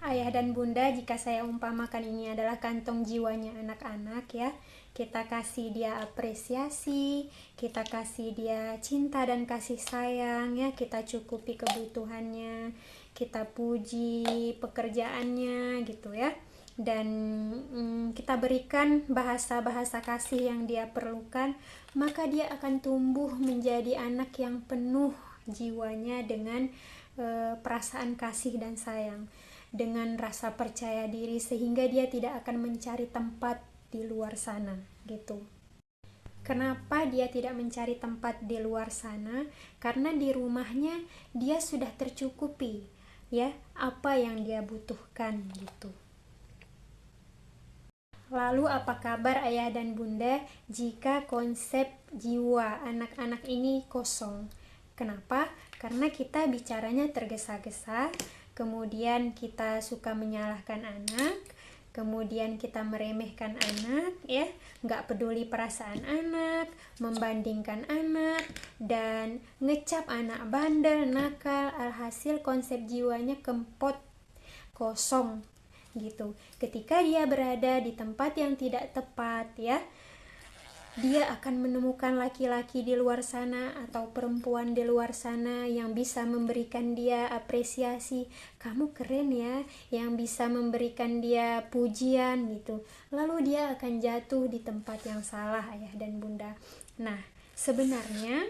Ayah dan bunda, jika saya umpamakan ini adalah kantong jiwanya anak-anak ya, kita kasih dia apresiasi, kita kasih dia cinta dan kasih sayang ya, kita cukupi kebutuhannya, kita puji pekerjaannya gitu ya, dan kita berikan bahasa-bahasa kasih yang dia perlukan, maka dia akan tumbuh menjadi anak yang penuh jiwanya dengan perasaan kasih dan sayang, dengan rasa percaya diri, sehingga dia tidak akan mencari tempat di luar sana gitu. Kenapa dia tidak mencari tempat di luar sana? Karena di rumahnya dia sudah tercukupi ya apa yang dia butuhkan gitu. Lalu apa kabar ayah dan bunda jika konsep jiwa anak-anak ini kosong? Kenapa? Karena kita bicaranya tergesa-gesa, kemudian kita suka menyalahkan anak, kemudian kita meremehkan anak, ya, nggak peduli perasaan anak, membandingkan anak, dan ngecap anak bandel, nakal, alhasil konsep jiwanya kempot, kosong gitu. Ketika dia berada di tempat yang tidak tepat ya, dia akan menemukan laki-laki di luar sana atau perempuan di luar sana yang bisa memberikan dia apresiasi, kamu keren ya, yang bisa memberikan dia pujian gitu. Lalu dia akan jatuh di tempat yang salah ayah dan bunda. Nah, sebenarnya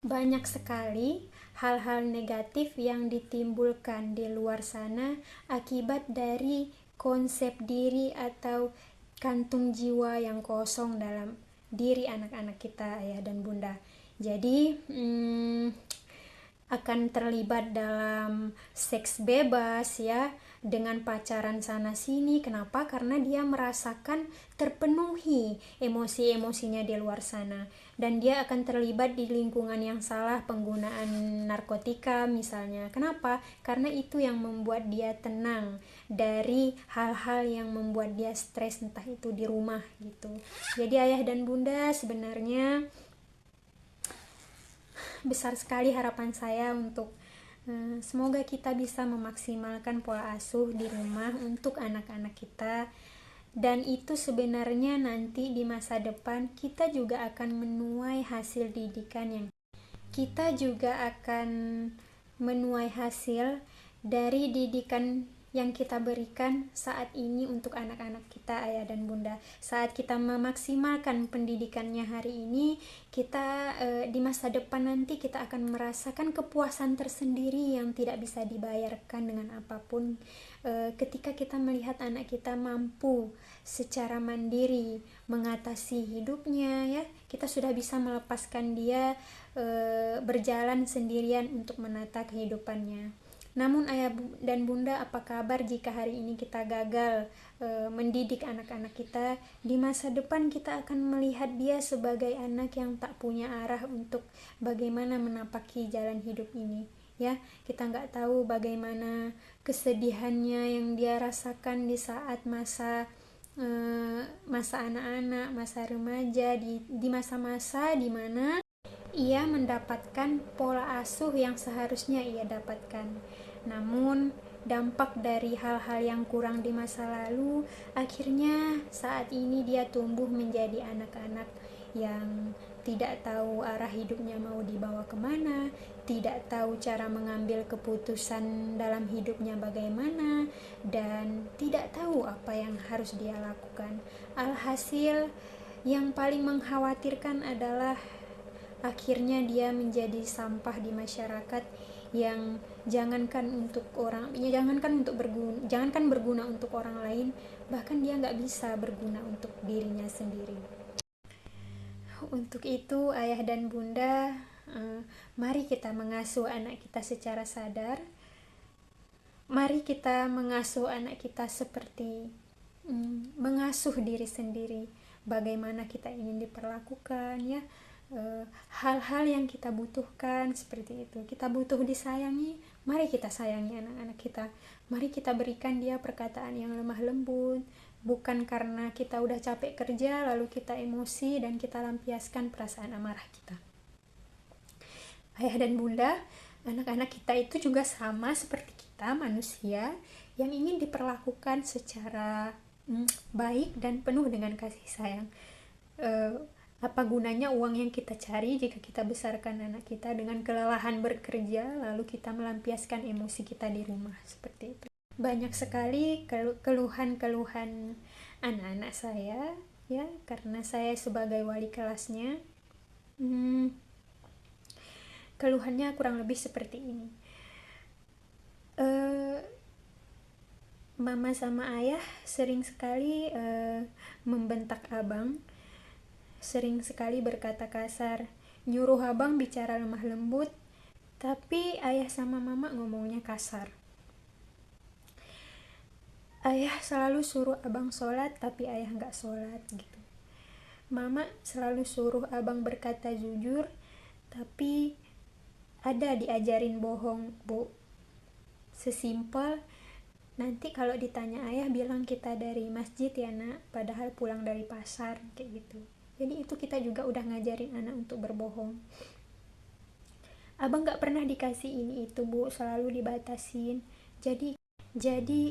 banyak sekali hal-hal negatif yang ditimbulkan di luar sana akibat dari konsep diri atau kantung jiwa yang kosong dalam diri anak-anak kita ayah dan bunda. Jadi akan terlibat dalam seks bebas ya, dengan pacaran sana sini. Kenapa? Karena dia merasakan terpenuhi emosi-emosinya di luar sana, dan dia akan terlibat di lingkungan yang salah, penggunaan narkotika misalnya. Kenapa? Karena itu yang membuat dia tenang dari hal-hal yang membuat dia stres, entah itu di rumah gitu. Jadi ayah dan bunda, sebenarnya besar sekali harapan saya untuk semoga kita bisa memaksimalkan pola asuh di rumah untuk anak-anak kita, dan itu sebenarnya nanti di masa depan kita juga akan menuai hasil didikan yang kita juga akan menuai hasil dari didikan yang kita berikan saat ini untuk anak-anak kita ayah dan bunda. Saat kita memaksimalkan pendidikannya hari ini, kita di masa depan nanti kita akan merasakan kepuasan tersendiri yang tidak bisa dibayarkan dengan apapun, ketika kita melihat anak kita mampu secara mandiri mengatasi hidupnya ya, kita sudah bisa melepaskan dia berjalan sendirian untuk menata kehidupannya. Namun ayah dan bunda, apa kabar jika hari ini kita gagal mendidik anak-anak kita? Di masa depan kita akan melihat dia sebagai anak yang tak punya arah untuk bagaimana menapaki jalan hidup ini ya. Kita nggak tahu bagaimana kesedihannya yang dia rasakan di saat masa anak-anak, masa remaja, di masa-masa di mana ia mendapatkan pola asuh yang seharusnya ia dapatkan. Namun dampak dari hal-hal yang kurang di masa lalu, akhirnya saat ini dia tumbuh menjadi anak-anak yang tidak tahu arah hidupnya mau dibawa kemana, tidak tahu cara mengambil keputusan dalam hidupnya bagaimana, dan tidak tahu apa yang harus dia lakukan. Alhasil yang paling mengkhawatirkan adalah akhirnya dia menjadi sampah di masyarakat yang jangankan berguna untuk orang lain, bahkan dia nggak bisa berguna untuk dirinya sendiri. Untuk itu ayah dan bunda, mari kita mengasuh anak kita secara sadar. Mari kita mengasuh anak kita seperti mengasuh diri sendiri, bagaimana kita ingin diperlakukan ya, hal-hal yang kita butuhkan seperti itu. Kita butuh disayangi, mari kita sayangi anak-anak kita. Mari kita berikan dia perkataan yang lemah lembut, bukan karena kita udah capek kerja lalu kita emosi dan kita lampiaskan perasaan amarah kita. Ayah dan bunda, anak-anak kita itu juga sama seperti kita manusia yang ingin diperlakukan secara baik dan penuh dengan kasih sayang. Apa gunanya uang yang kita cari jika kita besarkan anak kita dengan kelelahan bekerja, lalu kita melampiaskan emosi kita di rumah, seperti itu. Banyak sekali keluhan-keluhan anak-anak saya, ya, karena saya sebagai wali kelasnya. Keluhannya kurang lebih seperti ini. Mama sama ayah sering sekali membentak abang, sering sekali berkata kasar, nyuruh abang bicara lemah lembut, tapi ayah sama mama ngomongnya kasar. Ayah selalu suruh abang sholat, tapi ayah nggak sholat gitu. Mama selalu suruh abang berkata jujur, tapi ada diajarin bohong, Bu. Sesimpel, nanti kalau ditanya ayah bilang kita dari masjid ya nak, padahal pulang dari pasar, kayak gitu. Jadi itu kita juga udah ngajarin anak untuk berbohong. Abang gak pernah dikasih ini itu, Bu, selalu dibatasin. Jadi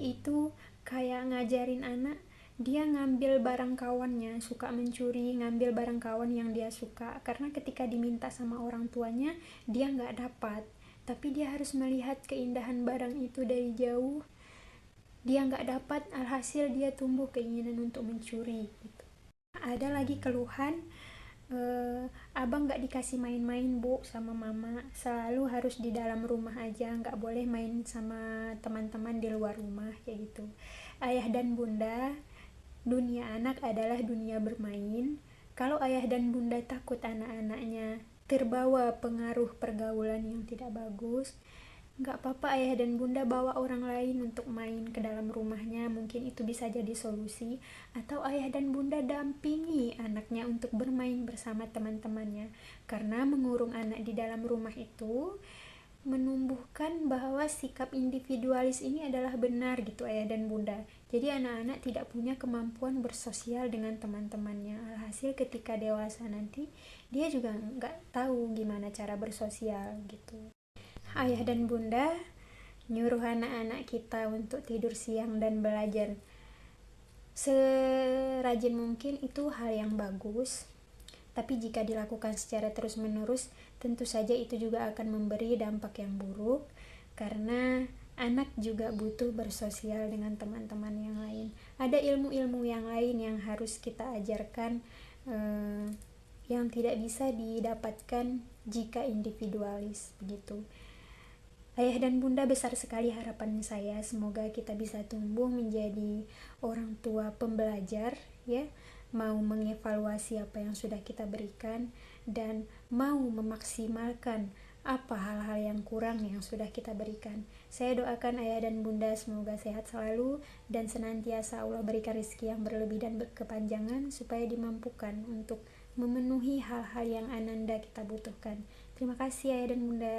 itu kayak ngajarin anak, dia ngambil barang kawannya, suka mencuri, ngambil barang kawan yang dia suka. Karena ketika diminta sama orang tuanya, dia gak dapat. Tapi dia harus melihat keindahan barang itu dari jauh. Dia gak dapat, alhasil dia tumbuh keinginan untuk mencuri gitu. Ada lagi keluhan, abang gak dikasih main-main, Bu, sama mama. Selalu harus di dalam rumah aja, gak boleh main sama teman-teman di luar rumah, kayak gitu. Ayah dan bunda, dunia anak adalah dunia bermain. Kalau ayah dan bunda takut anak-anaknya terbawa pengaruh pergaulan yang tidak bagus, gak apa-apa ayah dan bunda bawa orang lain untuk main ke dalam rumahnya, mungkin itu bisa jadi solusi. Atau ayah dan bunda dampingi anaknya untuk bermain bersama teman-temannya, karena mengurung anak di dalam rumah itu menumbuhkan bahwa sikap individualis ini adalah benar gitu ayah dan bunda. Jadi anak-anak tidak punya kemampuan bersosial dengan teman-temannya. Alhasil ketika dewasa nanti dia juga nggak tahu gimana cara bersosial gitu. Ayah dan bunda nyuruh anak-anak kita untuk tidur siang dan belajar serajin mungkin itu hal yang bagus, tapi jika dilakukan secara terus-menerus tentu saja itu juga akan memberi dampak yang buruk, karena anak juga butuh bersosial dengan teman-teman yang lain. Ada ilmu-ilmu yang lain yang harus kita ajarkan, yang tidak bisa didapatkan jika individualis begitu. Ayah dan bunda, besar sekali harapan saya, semoga kita bisa tumbuh menjadi orang tua pembelajar, ya, mau mengevaluasi apa yang sudah kita berikan dan mau memaksimalkan apa hal-hal yang kurang yang sudah kita berikan. Saya doakan ayah dan bunda semoga sehat selalu dan senantiasa Allah berikan rezeki yang berlebih dan berkepanjangan supaya dimampukan untuk memenuhi hal-hal yang ananda kita butuhkan. Terima kasih ayah dan bunda.